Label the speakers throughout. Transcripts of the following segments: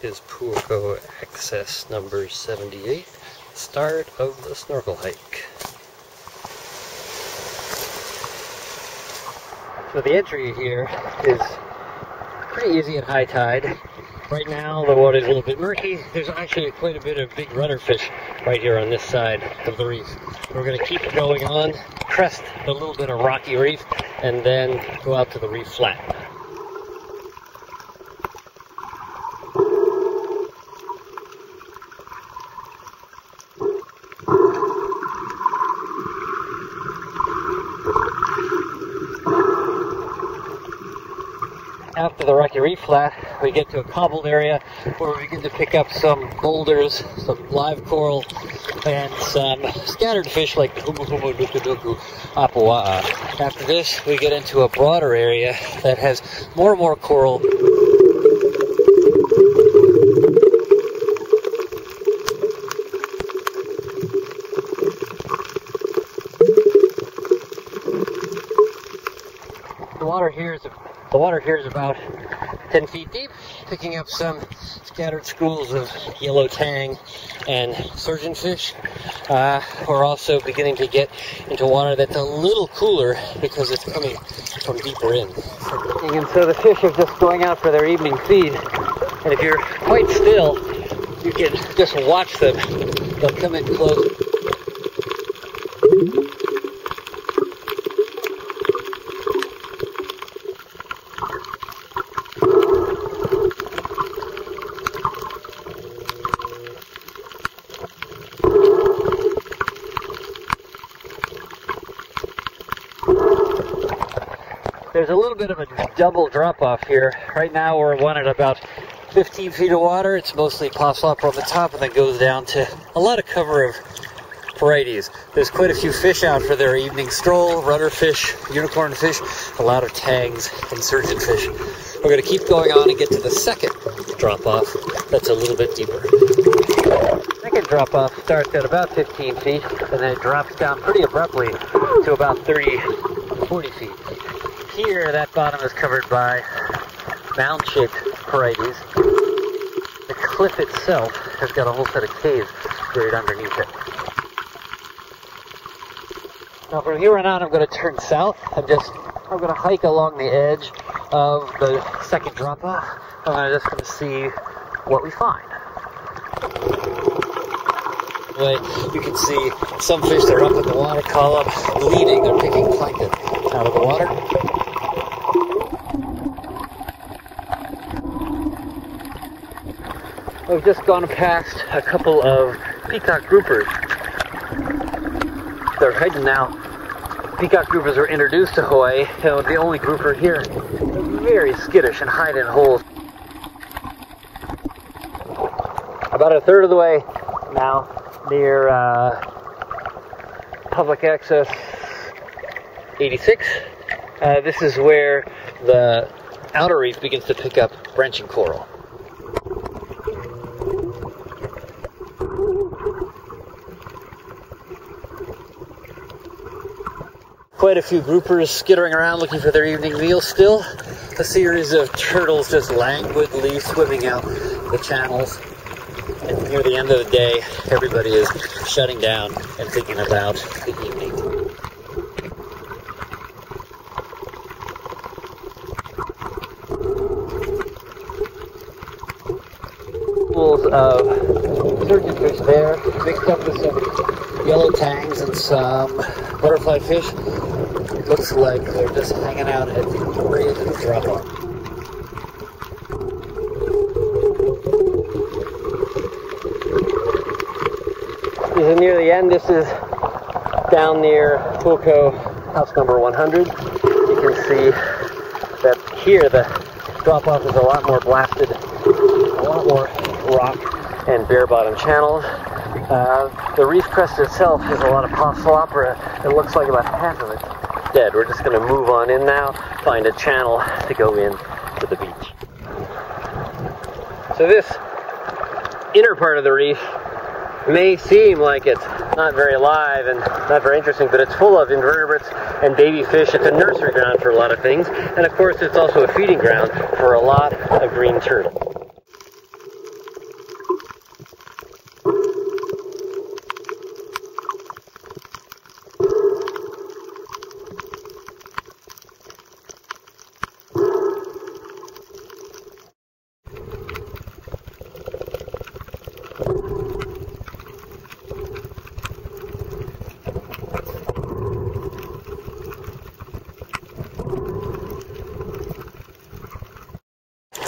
Speaker 1: is Puako access number 78, start of the snorkel hike. So the entry here is pretty easy at high tide. Right now the water is a little bit murky. There's actually quite a bit of big rudderfish right here on this side of the reef. We're going to keep going on, crest a little bit of rocky reef, and then go out to the reef flat. After the rocky reef flat, we get to a cobbled area where we begin to pick up some boulders, some live coral, and some scattered fish like humu humu, duku duku, apua'a. After this, we get into a broader area that has more and more coral. The water here is about 10 feet deep, picking up some scattered schools of yellow tang and surgeonfish. We're also beginning to get into water that's a little cooler because it's coming from deeper in. And so the fish are just going out for their evening feed. And if you're quite still, you can just watch them. They'll come in close. There's a little bit of a double drop-off here. Right now we're one at about 15 feet of water. It's mostly pops up on the top and then goes down to a lot of cover of varieties. There's quite a few fish out for their evening stroll, rudderfish, unicorn fish, a lot of tangs and surgeonfish. We're going to keep going on and get to the second drop-off that's a little bit deeper. Second drop-off starts at about 15 feet and then it drops down pretty abruptly to about 40 feet. Here, that bottom is covered by mound-shaped varieties. The cliff itself has got a whole set of caves buried underneath it. Now from here on out, I'm going to turn south. I'm going to hike along the edge of the second drop-off. I'm just going to see what we find. You can see some fish that are up in the water column bleeding. They're picking plankton out of the water. We've just gone past a couple of peacock groupers. They're hiding now. Peacock groupers were introduced to Hawaii, and the only grouper here. Very skittish and hide in holes. About a third of the way now, near public access 86. This is where the outer reef begins to pick up branching coral. Quite a few groupers skittering around looking for their evening meal still. A series of turtles just languidly swimming out the channels. And near the end of the day, everybody is shutting down and thinking about the evening. Pools of surgeonfish there, mixed up with some yellow tangs and some butterfly fish. It looks like they're just hanging out at the edge of the drop-off. This is near the end. This is down near Puako, house number 100. You can see that here the drop-off is a lot more blasted, a lot more rock and bare-bottom channels. The reef crest itself is a lot of Poxolopera. It looks like about half of it's dead. We're just going to move on in now, find a channel to go in to the beach. So this inner part of the reef may seem like it's not very alive and not very interesting, but it's full of invertebrates and baby fish. It's a nursery ground for a lot of things, and of course it's also a feeding ground for a lot of green turtle.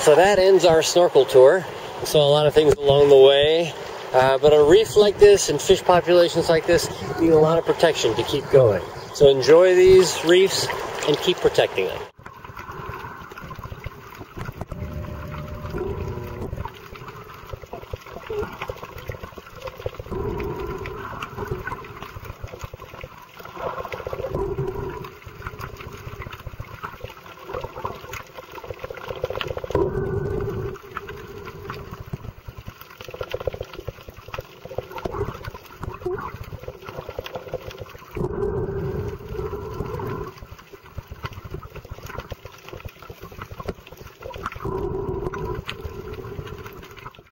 Speaker 2: So that ends our snorkel tour. We saw a lot of things along the way, but a reef like this and fish populations like this need a lot of protection to keep going. So enjoy these reefs and keep protecting them.